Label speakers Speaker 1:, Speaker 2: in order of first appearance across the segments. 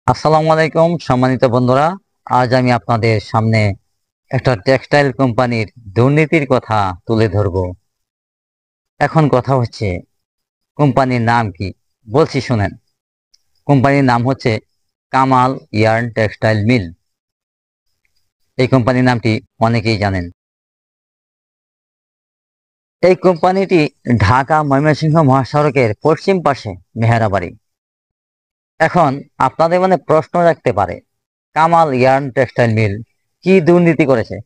Speaker 1: আসসালামু আলাইকুম সম্মানিত বন্ধুরা। আজ আমি আপনাদের সামনে একটা টেক্সটাইল কোম্পানির দুর্নীতির কথা তুলে ধরব। এখন কথা হচ্ছে কোম্পানির নাম কি, বলছি শুনেন। কোম্পানির নাম হচ্ছে কামাল ইয়ার্ন টেক্সটাইল মিল। এই কোম্পানির নামটি অনেকেই জানেন। এই কোম্পানিটি ঢাকা ময়মনসিংহ মহাসড়কের পশ্চিম পাশে মেহেরাবাড়ি। এখন আপনাদের মনে প্রশ্ন রাখতে পারে, কামাল ইয়ার্ন টেক্সটাইল মিল কি দুর্নীতি করেছে?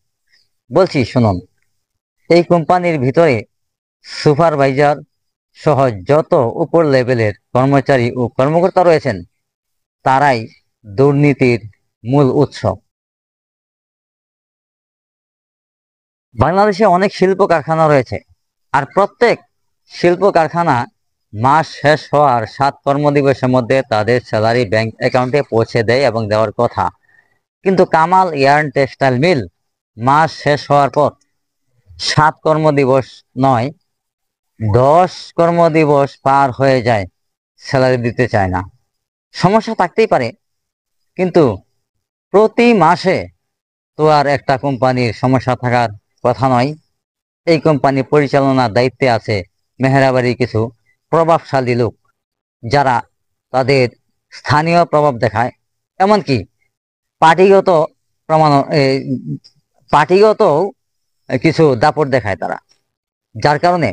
Speaker 1: বলছি শুনুন। এই কোম্পানির ভিতরে সুপারভাইজার সহ যত উপর লেভেলের কর্মচারী ও কর্মকর্তা রয়েছেন, তারাই দুর্নীতির মূল উৎস। বাংলাদেশে অনেক শিল্প কারখানা রয়েছে, আর প্রত্যেক শিল্প কারখানা মাস শেষ হওয়ার 7 কর্মদিবসের মধ্যে তাদের স্যালারি ব্যাংক অ্যাকাউন্টে পৌঁছে দেয় এবং দেওয়ার কথা। কিন্তু কামাল ইয়ার্ন টেক্সটাইল মিল মাস শেষ হওয়ার পর 7 কর্মদিবস নয়, 10 কর্মদিবস পার হয়ে যায়, স্যালারি দিতে চায় না। সমস্যা থাকতেই পারে, কিন্তু প্রতি মাসে তো আর একটা কোম্পানির সমস্যা থাকার কথা নয়। এই কোম্পানি পরিচালনার দায়িত্বে আছে মেহেরাবাড়ির কিছু প্রভাবশালী লোক, যারা তাদের স্থানীয় প্রভাব দেখায়, এমনকি পার্টিগত প্রমাণ পার্টিগত কিছু দাপট দেখায় তারা, যার কারণে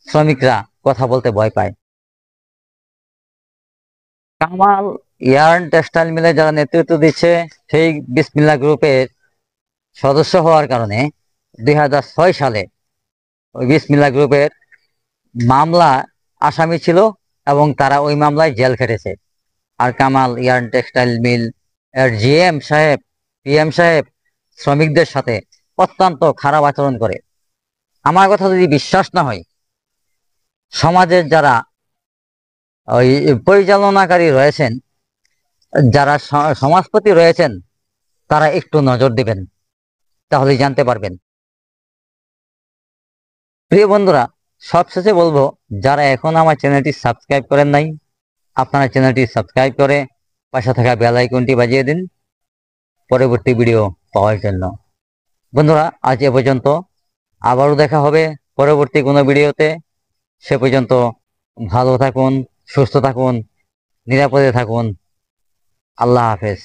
Speaker 1: শ্রমিকরা কথা বলতে ভয় পায়। কামাল ইয়ার্ন টেক্সটাইল মিলে যারা নেতৃত্ব দিচ্ছে, সেই বিসমিল্লাহ গ্রুপের সদস্য হওয়ার কারণে 2006 সালে ওই বিসমিল্লাহ গ্রুপের মামলা আসামি ছিল এবং তারা ওই মামলায় জেল খেটেছে। আর কামাল ইয়ার্ন টেক্সটাইল মিল এর জিএম সাহেব, পিএম সাহেব শ্রমিকদের সাথে অত্যন্ত খারাপ আচরণ করে। আমার কথা যদি বিশ্বাস না হয়, সমাজের যারা ওই পরিচালনাকারী রয়েছেন, যারা সমাজপতি রয়েছেন, তারা একটু নজর দিবেন, তাহলেই জানতে পারবেন। প্রিয় বন্ধুরা, সবশেষে বলবো, যারা এখন আমার চ্যানেলটি সাবস্ক্রাইব করেন নাই, আপনারা চ্যানেলটি সাবস্ক্রাইব করে পাশে থাকা বেল আইকনটি বাজিয়ে দিন পরবর্তী ভিডিও পাওয়ার জন্য। বন্ধুরা, আজ এ পর্যন্ত। আবারও দেখা হবে পরবর্তী কোনো ভিডিওতে। সে পর্যন্ত ভালো থাকুন, সুস্থ থাকুন, নিরাপদে থাকুন। আল্লাহ হাফেজ।